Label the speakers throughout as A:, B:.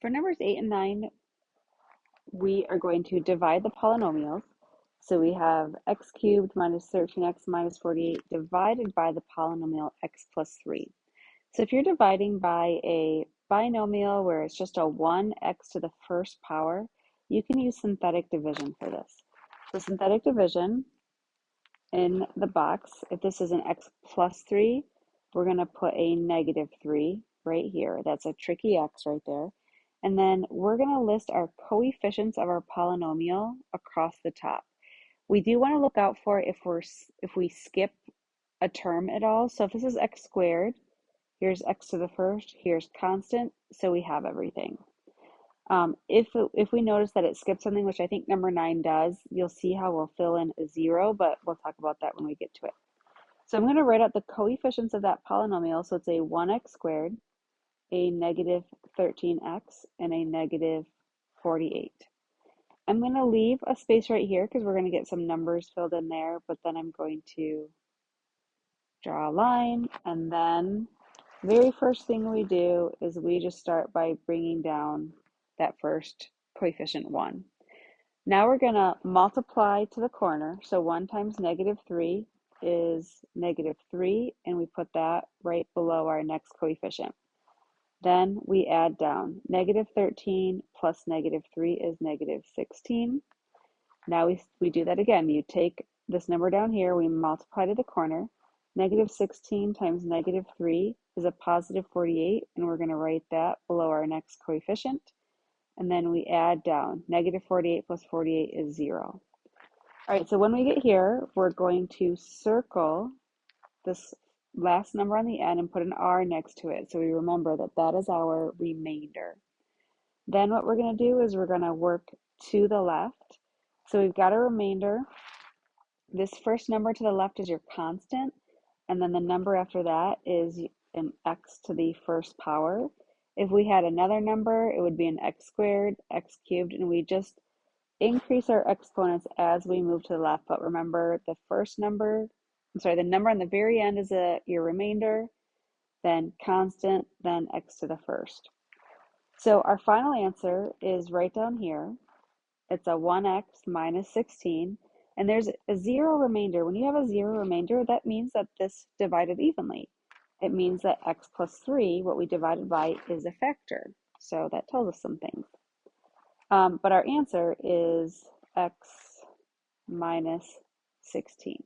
A: For numbers 8 and 9, we are going to divide the polynomials. So we have x cubed minus 13x minus 48 divided by the polynomial x plus 3. So if you're dividing by a binomial where it's just a 1x to the first power, you can use synthetic division for this. So synthetic division in the box, if this is an x plus 3, we're going to put a negative 3 right here. That's a tricky x right there. And then we're going to list our coefficients of our polynomial across the top. We do want to look out for if we skip a term at all. So if this is x squared, here's x to the first, here's constant, so we have everything. If we notice that it skips something, which I think number 9 does, you'll see how we'll fill in a 0, but we'll talk about that when we get to it. So I'm going to write out the coefficients of that polynomial. So it's a 1x squared, a negative 13x, and a negative 48. I'm going to leave a space right here because we're going to get some numbers filled in there, but then I'm going to draw a line, and then the very first thing we do is we just start by bringing down that first coefficient 1. Now we're going to multiply to the corner. So 1 times negative 3 is negative 3, and we put that right below our next coefficient. Then we add down. Negative 13 plus negative 3 is negative 16. Now we do that again. You take this number down here, we multiply to the corner. Negative 16 times negative 3 is a positive 48, and we're going to write that below our next coefficient. And then we add down. Negative 48 plus 48 is 0. All right, so when we get here, we're going to circle this last number on the end and put an R next to it. So we remember that that is our remainder. Then what we're going to do is we're going to work to the left. So we've got a remainder. This first number to the left is your constant, and then the number after that is an x to the first power. If we had another number, it would be an x squared, x cubed, and we just increase our exponents as we move to the left. But remember, the number on the very end is your remainder, then constant, then x to the first. So our final answer is right down here. It's a 1x minus 16, and there's a 0 remainder. When you have a 0 remainder, that means that this divided evenly. It means that x plus 3, what we divided by, is a factor. So that tells us some things. But our answer is x minus 16.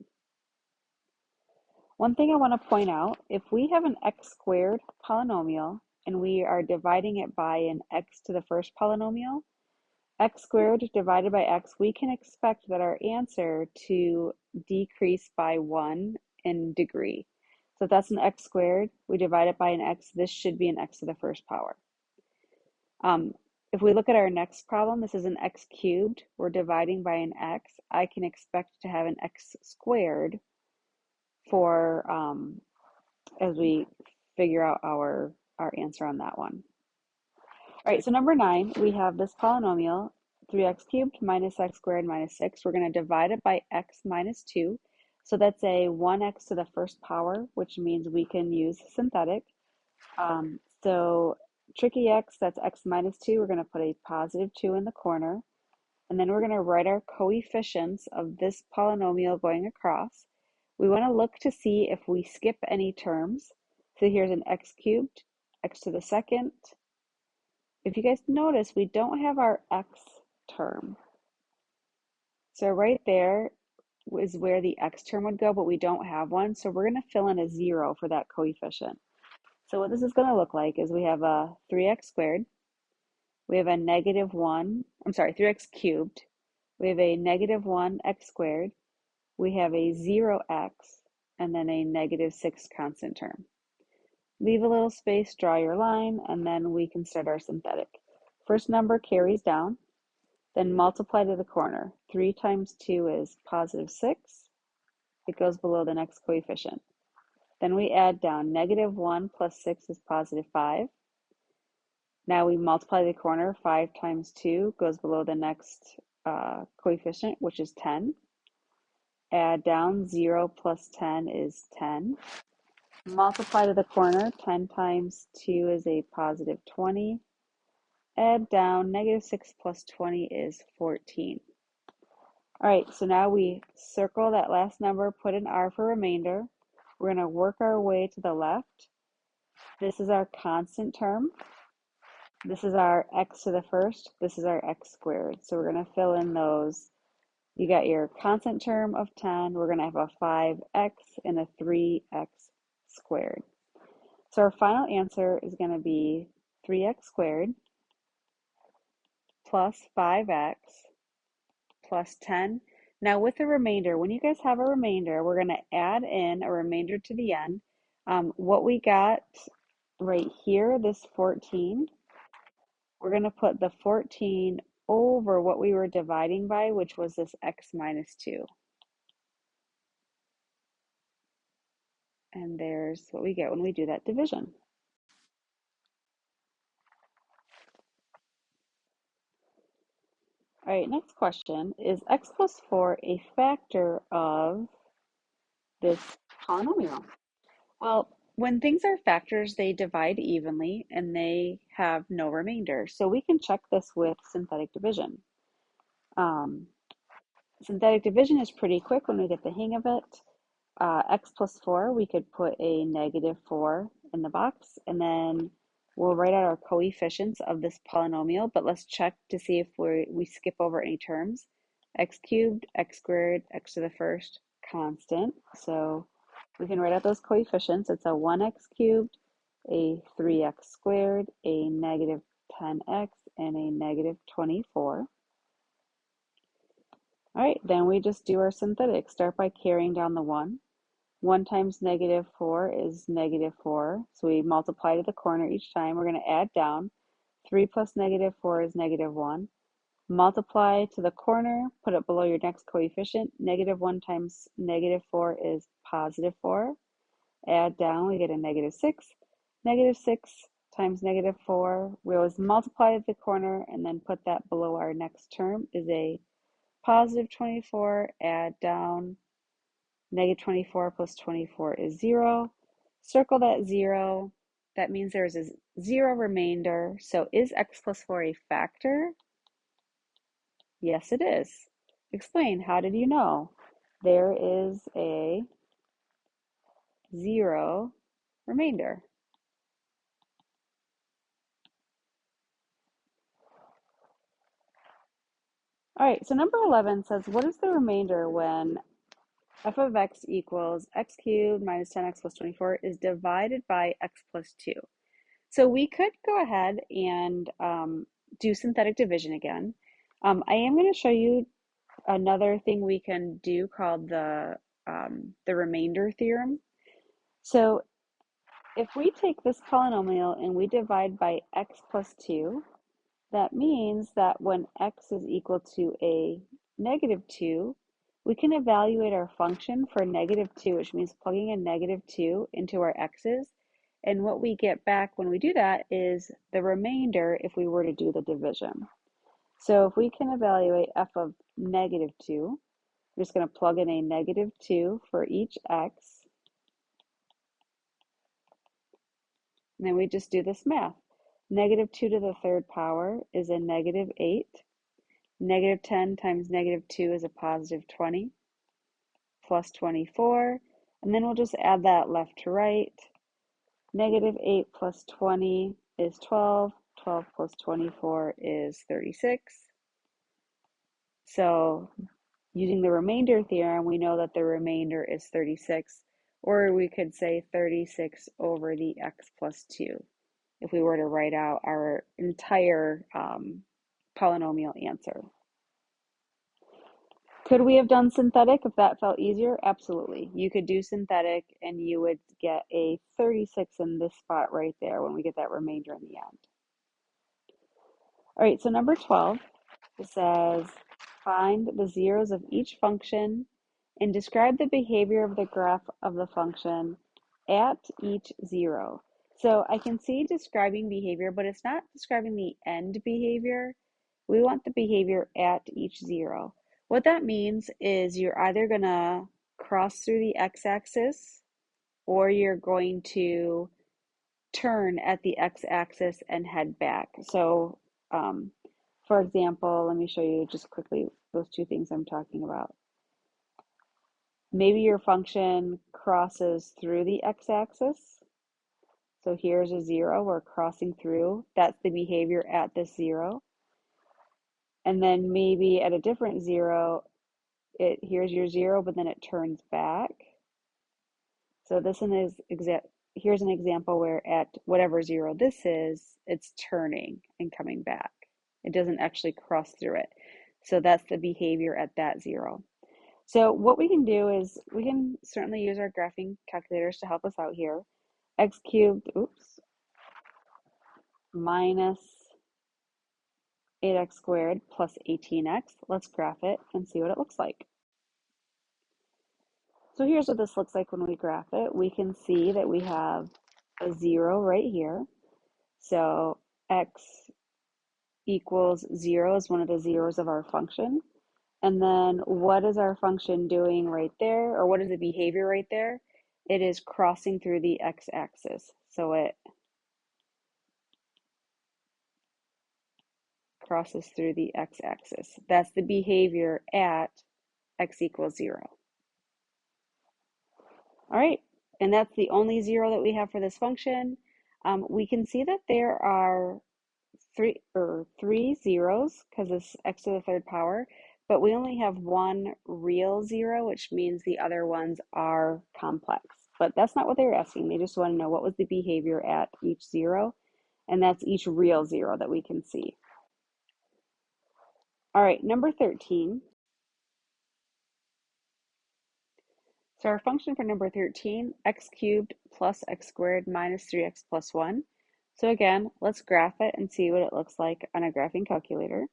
A: One thing I want to point out, if we have an x squared polynomial and we are dividing it by an x to the first polynomial, x squared divided by x, we can expect that our answer to decrease by 1 in degree. So if that's an x squared, we divide it by an x, this should be an x to the first power. If we look at our next problem, this is an x cubed. We're dividing by an x. I can expect to have an x squared for as we figure out our answer on that one. All right, so number 9, we have this polynomial, 3x cubed minus x squared minus 6. We're going to divide it by x minus 2. So that's a 1x to the first power, which means we can use synthetic. So tricky x, that's x minus 2. We're going to put a positive 2 in the corner. And then we're going to write our coefficients of this polynomial going across. We want to look to see if we skip any terms. So here's an x cubed, x to the second. If you guys notice, we don't have our x term. So right there is where the x term would go, but we don't have one. So we're going to fill in a 0 for that coefficient. So what this is going to look like is we have a 3x squared. We have a negative 1, 3x cubed. We have a negative 1x squared. We have a 0x, and then a negative 6 constant term. Leave a little space, draw your line, and then we can start our synthetic. First number carries down, then multiply to the corner. 3 times 2 is positive 6. It goes below the next coefficient. Then we add down. Negative 1 plus 6 is positive 5. Now we multiply the corner. 5 times 2 goes below the next coefficient, which is 10. Add down. 0 plus 10 is 10. Multiply to the corner. 10 times 2 is a positive 20. add down, negative 6 plus 20 is 14. All right, so now we circle that last number, put an R for remainder. We're going to work our way to the left. This is our constant term. This is our x to the first. This is our x squared. So we're going to fill in those. You got your constant term of 10. We're going to have a 5x and a 3x squared. So our final answer is going to be 3x squared plus 5x plus 10. Now with the remainder, when you guys have a remainder, we're going to add in a remainder to the end. What we got right here, this 14, we're going to put the 14 over what we were dividing by, which was this x minus 2. And there's what we get when we do that division. All right, next question. Is x plus 4 a factor of this polynomial? Well, when things are factors, they divide evenly and they have no remainder. So we can check this with synthetic division. Synthetic division is pretty quick when we get the hang of it. X plus 4, we could put a negative 4 in the box, and then we'll write out our coefficients of this polynomial, but let's check to see if we skip over any terms. X cubed, x squared, x to the first, constant. So we can write out those coefficients. It's a 1x cubed, a 3x squared, a negative 10x, and a negative 24. All right, then we just do our synthetic. Start by carrying down the 1. 1 times negative 4 is negative 4. So we multiply to the corner each time. We're going to add down. 3 plus negative 4 is negative 1. Multiply to the corner, put it below your next coefficient. Negative 1 times negative 4 is positive 4. Add down, we get a negative 6. Negative 6 times negative 4, we always multiply to the corner and then put that below our next term is a positive 24. Add down. Negative 24 plus 24 is 0. Circle that 0. That means there's a 0 remainder. So is x plus 4 a factor? Yes, it is. Explain. How did you know? There is a 0 remainder. All right, so number 11 says, what is the remainder when f of x equals x cubed minus 10x plus 24 is divided by x plus 2? So we could go ahead and do synthetic division again. I am going to show you another thing we can do called the remainder theorem. So if we take this polynomial and we divide by x plus 2, that means that when x is equal to a negative 2, we can evaluate our function for negative 2, which means plugging a negative 2 into our x's. And what we get back when we do that is the remainder if we were to do the division. So if we can evaluate f of negative 2, we're just going to plug in a negative 2 for each x. And then we just do this math. Negative 2 to the third power is a negative 8. Negative 10 times negative 2 is a positive 20, plus 24. And then we'll just add that left to right. Negative 8 plus 20 is 12. 12 plus 24 is 36. So using the remainder theorem, we know that the remainder is 36. Or we could say 36 over the x plus 2 if we were to write out our entire polynomial answer. Could we have done synthetic if that felt easier? Absolutely. You could do synthetic and you would get a 36 in this spot right there when we get that remainder in the end. All right, so number 12, it says, find the zeros of each function and describe the behavior of the graph of the function at each zero. So I can see describing behavior, but it's not describing the end behavior. We want the behavior at each zero. What that means is you're either going to cross through the x-axis or you're going to turn at the x-axis and head back. So For example, let me show you just quickly those two things I'm talking about. Maybe your function crosses through the x-axis. So here's a 0, we're crossing through. That's the behavior at this 0. And then maybe at a different 0, here's your 0, but then it turns back. So here's an example where at whatever 0 this is, it's turning and coming back. It doesn't actually cross through it. So that's the behavior at that 0. So what we can do is we can certainly use our graphing calculators to help us out here. X cubed, minus 8x squared plus 18x. Let's graph it and see what it looks like. So here's what this looks like when we graph it. We can see that we have a 0 right here. So x equals 0 is one of the zeros of our function. And then what is our function doing right there? Or what is the behavior right there? It is crossing through the x-axis. So it crosses through the x-axis. That's the behavior at x equals 0. All right, and that's the only 0 that we have for this function. We can see that there are three zeros because it's x to the third power, but we only have one real 0, which means the other ones are complex. But that's not what they were asking. They just want to know what was the behavior at each 0, and that's each real 0 that we can see. All right, number 13. So our function for number 13, x cubed plus x squared minus 3x plus 1. So again, let's graph it and see what it looks like on a graphing calculator.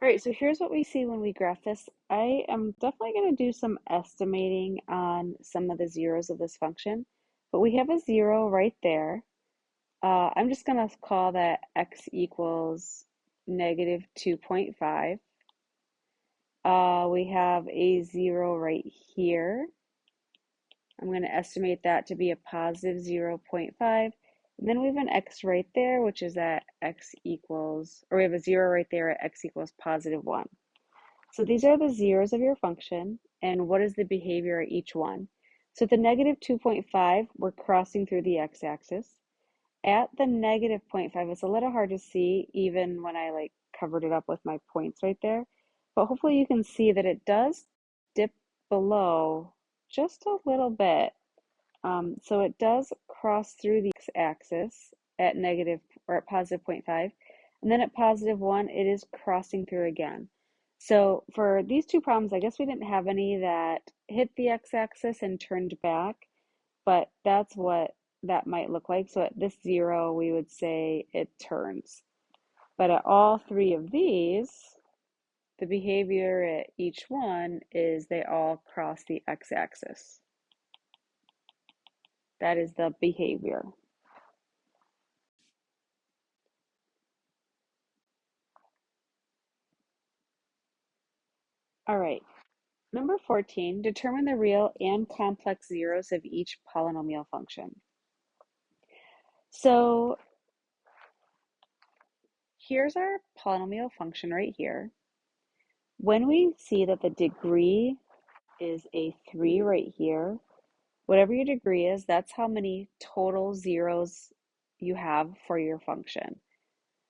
A: All right, so here's what we see when we graph this. I am definitely going to do some estimating on some of the zeros of this function, but we have a 0 right there. I'm just going to call that x equals negative 2.5. We have a 0 right here. I'm going to estimate that to be a positive 0.5. And then we have an x right there, which is at x equals, or we have a 0 right there at x equals positive 1. So these are the zeros of your function, and what is the behavior at each one? So at the negative 2.5, we're crossing through the x-axis. At the negative 0.5, it's a little hard to see even when I covered it up with my points right there, but hopefully you can see that it does dip below just a little bit. So it does cross through the x-axis at negative or at positive 0.5, and then at positive 1, it is crossing through again. So for these two problems, I guess we didn't have any that hit the x-axis and turned back, but that's what that might look like. So at this 0, we would say it turns. But at all three of these, the behavior at each one is they all cross the x-axis. That is the behavior. All right, number 14, determine the real and complex zeros of each polynomial function. So here's our polynomial function right here. When we see that the degree is a 3 right here, whatever your degree is, that's how many total zeros you have for your function.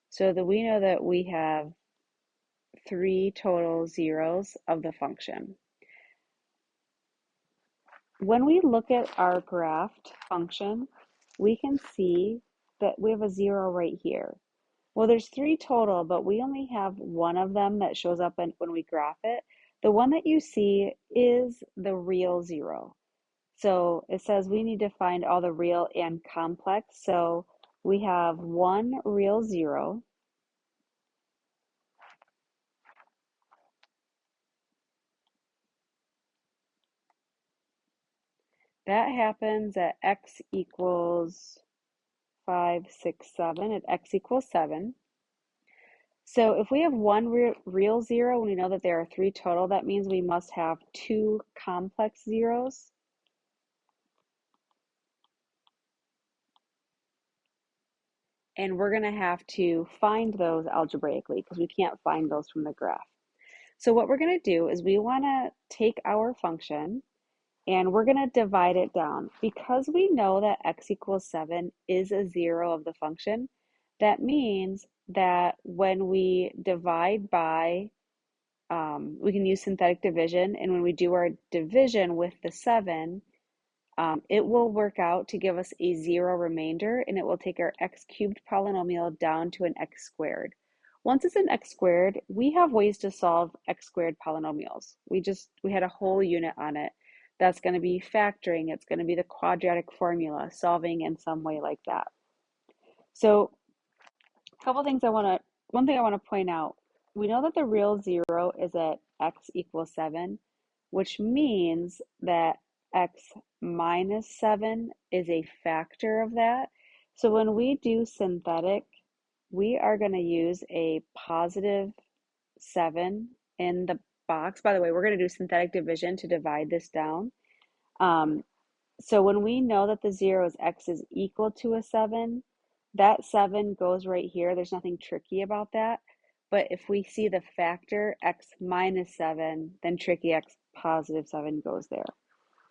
A: So that we know that we have 3 total zeros of the function. When we look at our graphed function, we can see that we have a 0 right here. Well, there's 3 total, but we only have one of them that shows up when we graph it. The one that you see is the real 0. So it says we need to find all the real and complex. So we have one real 0. That happens at x equals 5, 6, 7, at x equals 7. So if we have one real 0 and we know that there are 3 total, that means we must have 2 complex zeros. and we're going to have to find those algebraically because we can't find those from the graph. So what we're going to do is we want to take our function and we're going to divide it down. Because we know that x equals 7 is a zero of the function, that means that when we divide by, we can use synthetic division, and when we do our division with the 7, it will work out to give us a 0 remainder, and it will take our x cubed polynomial down to an x squared. Once it's an x squared, we have ways to solve x squared polynomials. We had a whole unit on it. That's going to be factoring. It's going to be the quadratic formula, solving in some way like that. So one thing I want to point out, we know that the real 0 is at x equals 7, which means that x minus 7 is a factor of that. So when we do synthetic, we are going to use a positive 7 in the box. By the way, we're going to do synthetic division to divide this down. So when we know that the 0 is x is equal to a 7, that 7 goes right here. There's nothing tricky about that. But if we see the factor x minus 7, then tricky x positive 7 goes there.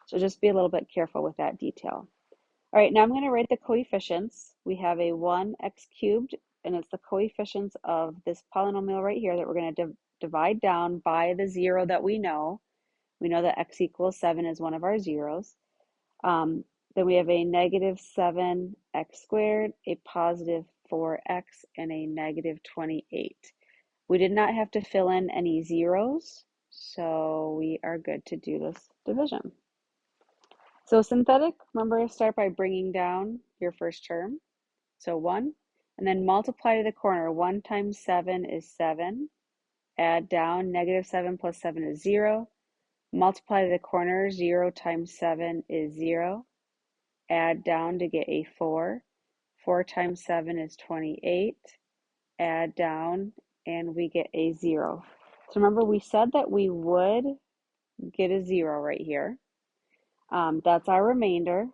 A: So just be a little bit careful with that detail. All right, now I'm going to write the coefficients. We have a 1x cubed, and it's the coefficients of this polynomial right here that we're going to divide down by the 0 that we know. We know that x equals 7 is one of our zeros. Then we have a negative 7x squared, a positive 4x, and a negative 28. We did not have to fill in any zeros, so we are good to do this division. So synthetic, remember to start by bringing down your first term, so 1, and then multiply to the corner. 1 times 7 is 7. Add down, negative 7 plus 7 is 0. Multiply to the corner, 0 times 7 is 0. Add down to get a 4. 4 times 7 is 28. Add down, and we get a 0. So remember, we said that we would get a 0 right here. That's our remainder.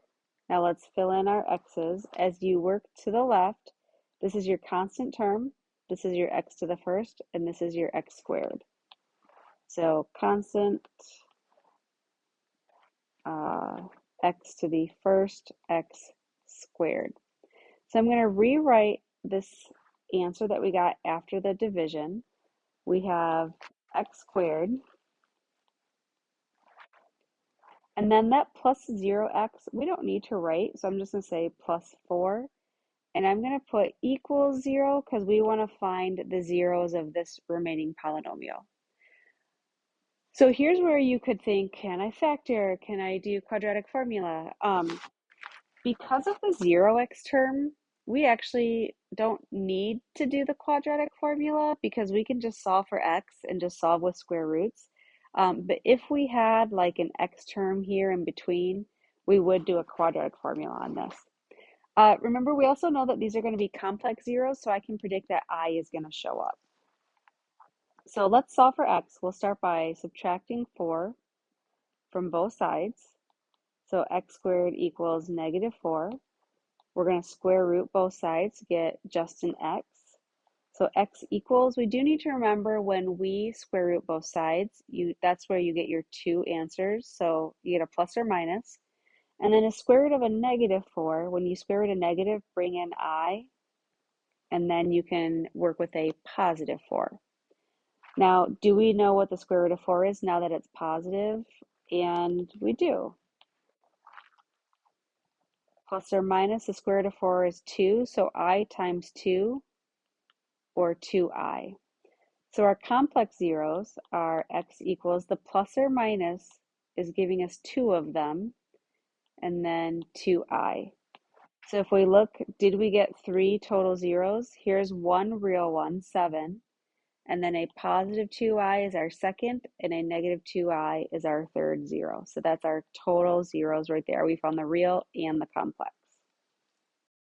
A: Now let's fill in our x's. As you work to the left, this is your constant term, this is your x to the first, and this is your x squared. So constant x to the first x squared. So I'm going to rewrite this answer that we got after the division. We have x squared, and then that plus 0x, we don't need to write, so I'm just going to say plus 4. And I'm going to put equals 0 because we want to find the zeros of this remaining polynomial. So here's where you could think, can I factor? Can I do quadratic formula? Because of the 0x term, we actually don't need to do the quadratic formula because we can just solve for x and just solve with square roots. But if we had like an x term here in between, we would do a quadratic formula on this. Remember, we also know that these are going to be complex zeros, so I can predict that I is going to show up. So let's solve for x. We'll start by subtracting 4 from both sides. So x squared equals negative 4. We're going to square root both sides to get just an x. So x equals, we do need to remember when we square root both sides, that's where you get your two answers. So you get a plus or minus. And then a square root of a negative 4, when you square root a negative, bring in I, and then you can work with a positive 4. Now, do we know what the square root of 4 is now that it's positive? And we do. Plus or minus, the square root of 4 is 2, so I times 2, or 2I. So our complex zeros are x equals, the plus or minus is giving us 2 of them, and then 2I. So if we look, did we get 3 total zeros? Here's one real one, 7, and then a positive 2I is our second, and a negative 2I is our third 0. So that's our total zeros right there. We found the real and the complex.